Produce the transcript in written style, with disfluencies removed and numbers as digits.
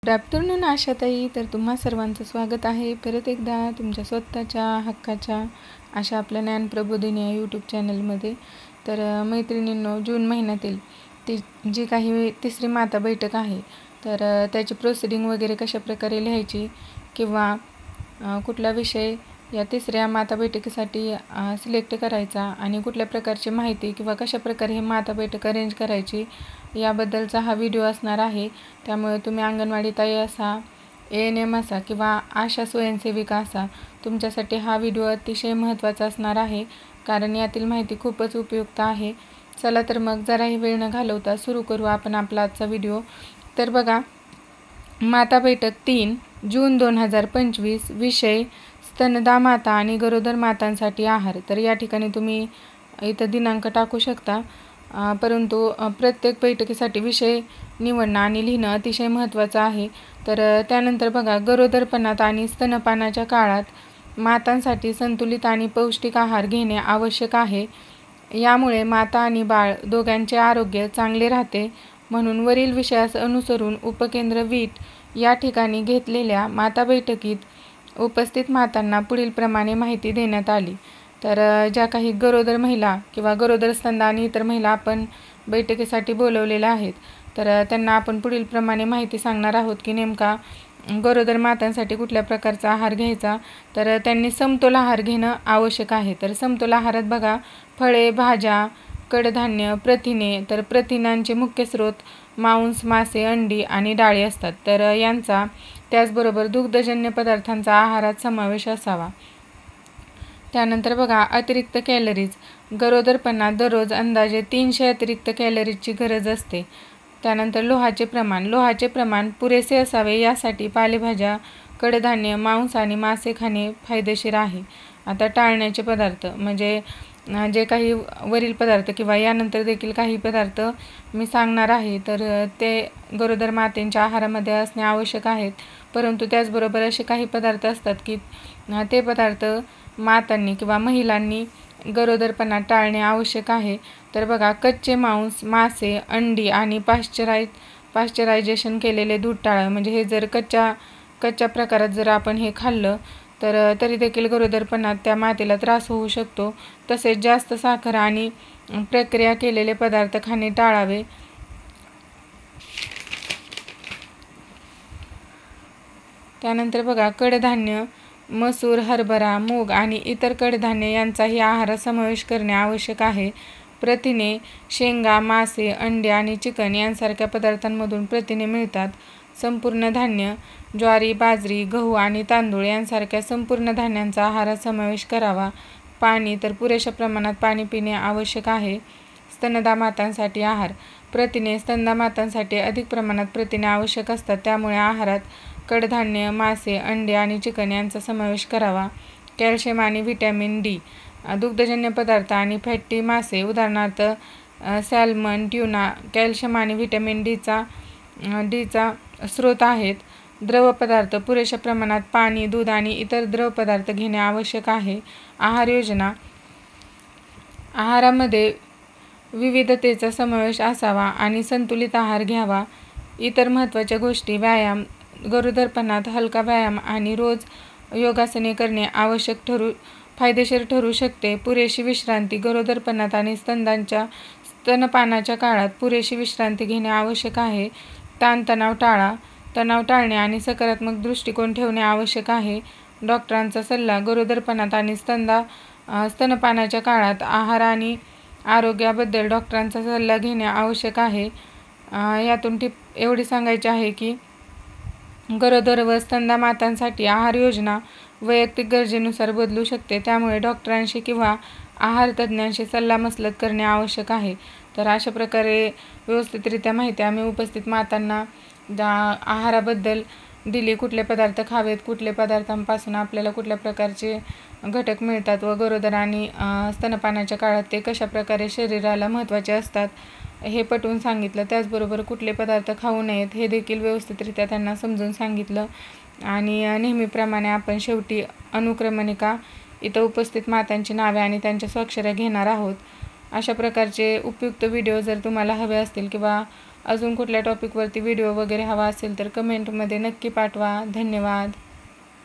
Good afternoon आशाताई. तर तुम्हा सर्वांचं स्वागत आहे परत एकदा तुमच्या स्वतःच्या हक्काच्या अशा आपल्या ज्ञानप्रबोधिनी या यूट्यूब चॅनलमध्ये. तर मैत्रिणींनो, जून महिन्यातील जी काही तिसरी माता बैठक आहे, तर त्याची प्रोसिडिंग वगैरे कशा प्रकारे लिहायची किंवा कुठला विषय या तिसऱ्या माता बैठकीसाठी सिलेक्ट करायचा आणि कुठल्या प्रकारची माहिती किंवा कशा प्रकारे हे माता बैठक अरेंज करायची याबद्दलचा हा व्हिडिओ असणार आहे. त्यामुळे तुम्ही अंगणवाडी ताई असा, ANM असा किंवा आशा स्वयंसेविका असा, तुमच्यासाठी हा व्हिडिओ अतिशय महत्त्वाचा असणार आहे, कारण यातील माहिती खूपच उपयुक्त आहे. चला तर मग जराही वेळ न घालवता सुरू करू आपण आपला आजचा व्हिडिओ. तर बघा, माता बैठक 3 जून 2025, विषय स्तनदा माता आणि गरोदर मातांसाठी आहार. तर या ठिकाणी तुम्ही इथं दिनांक टाकू शकता, परंतु प्रत्येक बैठकीसाठी विषय निवडणं आणि लिहिणं अतिशय महत्त्वाचं आहे. तर त्यानंतर बघा, गरोदरपणात आणि स्तनपानाच्या काळात मातांसाठी संतुलित आणि पौष्टिक आहार घेणे आवश्यक आहे. यामुळे माता आणि बाळ दोघांचे आरोग्य चांगले राहते. म्हणून वरील विषयास अनुसरून उपकेंद्र वीट या ठिकाणी घेतलेल्या माता बैठकीत उपस्थित मातांना पुढील प्रमाणे माहिती देण्यात आली. तर ज्या काही गरोदर महिला किंवा गरोदर स्तनदा आणि इतर महिला आपण बैठकीसाठी बोलवलेल्या आहेत, तर त्यांना आपण पुढील प्रमाणे माहिती सांगणार आहोत की नेमका गरोदर मातांसाठी कुठल्या प्रकारचा आहार घ्यायचा. तर त्यांनी समतोल आहार घेणं आवश्यक आहे. तर समतोल आहारात बघा, फळे, भाज्या, कडधान्य, प्रथिने, तर प्रथिनांचे मुख्य स्रोत मांस, मासे, अंडी आणि डाळी असतात. तर यांचा त्याचबरोबर दुग्धजन्य पदार्थांचा आहारात समावेश असावा. त्यानंतर बघा, अतिरिक्त कॅलरीज. गरोदरपणात दररोज अंदाजे 300 अतिरिक्त कॅलरीजची गरज असते. त्यानंतर लोहाचे प्रमाण पुरेसे असावे, यासाठी पालेभाज्या, कडधान्य, मांस आणि मासे खाणे फायदेशीर आहे. आता टाळण्याचे पदार्थ म्हणजे जे काही वरील पदार्थ किंवा यानंतर देखील काही पदार्थ मी सांगणार आहे, तर ते गरोदर मातेच्या आहारामध्ये असणे आवश्यक आहेत. परंतु त्याचबरोबर असे काही पदार्थ असतात की ते पदार्थ मातांनी किंवा महिलांनी गरोदरपणात टाळणे आवश्यक आहे. तर बघा, कच्चे मांस, मासे, अंडी आणि पाश्चरायझेशन केलेले दूध टाळा. म्हणजे हे जर कच्च्या प्रकारात जर आपण हे खाल्लं तर तरी देखील गरोदरपणात त्या मातेला त्रास होऊ शकतो. तसेच जास्त साखर आणि प्रक्रिया केलेले पदार्थ खाणे टाळावे. त्यानंतर बघा, कडधान्य, मसूर, हरभरा, मूग आणि इतर कडधान्य यांचाही आहारात समावेश करणे आवश्यक आहे. प्रथिने, शेंगा, मासे, अंडे आणि चिकन यांसारख्या पदार्थांमधून प्रथिने मिळतात. संपूर्ण धान्य, ज्वारी, बाजरी, गहू आणि तांदूळ यांसारख्या संपूर्ण धान्यांचा आहारात समावेश करावा. पाणी, तर पुरेशा प्रमाणात पाणी पिणे आवश्यक आहे. स्तनदा मातांसाठी आहार. प्रथिने. स्तनदा मातांसाठी अधिक प्रमाणात प्रथिने आवश्यक असतात, त्यामुळे आहारात कडधान्य, मासे, अंडे आणि चिकन यांचा समावेश करावा. कॅल्शियम आणि व्हिटॅमिन डी. दुग्धजन्य पदार्थ आणि फॅटी मासे, उदाहरणार्थ सॅल्मन, ट्यूना, कॅल्शियम आणि व्हिटॅमिन डीचा स्रोत आहेत. द्रव पदार्थ. पुरेशा प्रमाणात पाणी, दूध आणि इतर द्रव पदार्थ घेणे आवश्यक आहे. आहार योजना. आहारामध्ये विविधतेचा समावेश असावा आणि संतुलित आहार घ्यावा. इतर महत्त्वाच्या गोष्टी. व्यायाम. गरोदरपणात हलका व्यायाम आणि रोज योगासने करणे फायदेशीर ठरू शकते. पुरेशी विश्रांती. गरोदरपणात आणि स्तनपानाच्या काळात पुरेशी विश्रांती घेणे आवश्यक आहे. ताणतणाव टाळा. तणाव टाळणे आणि सकारात्मक दृष्टिकोन ठेवणे आवश्यक आहे. डॉक्टरांचा सल्ला. गरोदरपणात आणि स्तनपानाच्या काळात आहार आणि आरोग्याबद्दल डॉक्टरांचा सल्ला घेणे आवश्यक आहे. यातून एवढी सांगायची आहे की गरोदर व स्तनदा मातांसाठी आहार योजना वैयक्तिक गरजेनुसार बदलू शकते. त्यामुळे डॉक्टरांशी किंवा आहार तज्ज्ञांशी सल्लामसलत करणे आवश्यक आहे. तर अशा प्रकारे व्यवस्थितरित्या माहिती आम्ही उपस्थित मातांना आहाराबद्दल दिली. कुठले पदार्थ खावेत, कुठल्या पदार्थांपासून आपल्याला कुठल्या प्रकारचे घटक मिळतात व गरोदर आणि स्तनपानाच्या काळात ते कशा प्रकारे शरीराला महत्त्वाचे असतात हे पटवून सांगितलं. त्याचबरोबर कुठले पदार्थ खाऊ नयेत हे देखील व्यवस्थितरित्या त्यांना समजून सांगितलं. आणि नेहमीप्रमाणे आपण शेवटी अनुक्रमणिका इथं उपस्थित मातांची नावे आणि त्यांच्या स्वाक्षऱ्या घेणार आहोत. अशा प्रकारचे उपयुक्त व्हिडिओ जर तुम्हाला हवे असतील किंवा अजून कुठल्या टॉपिकवरती व्हिडिओ वगैरे हवा असेल तर कमेंटमध्ये नक्की पाठवा. धन्यवाद.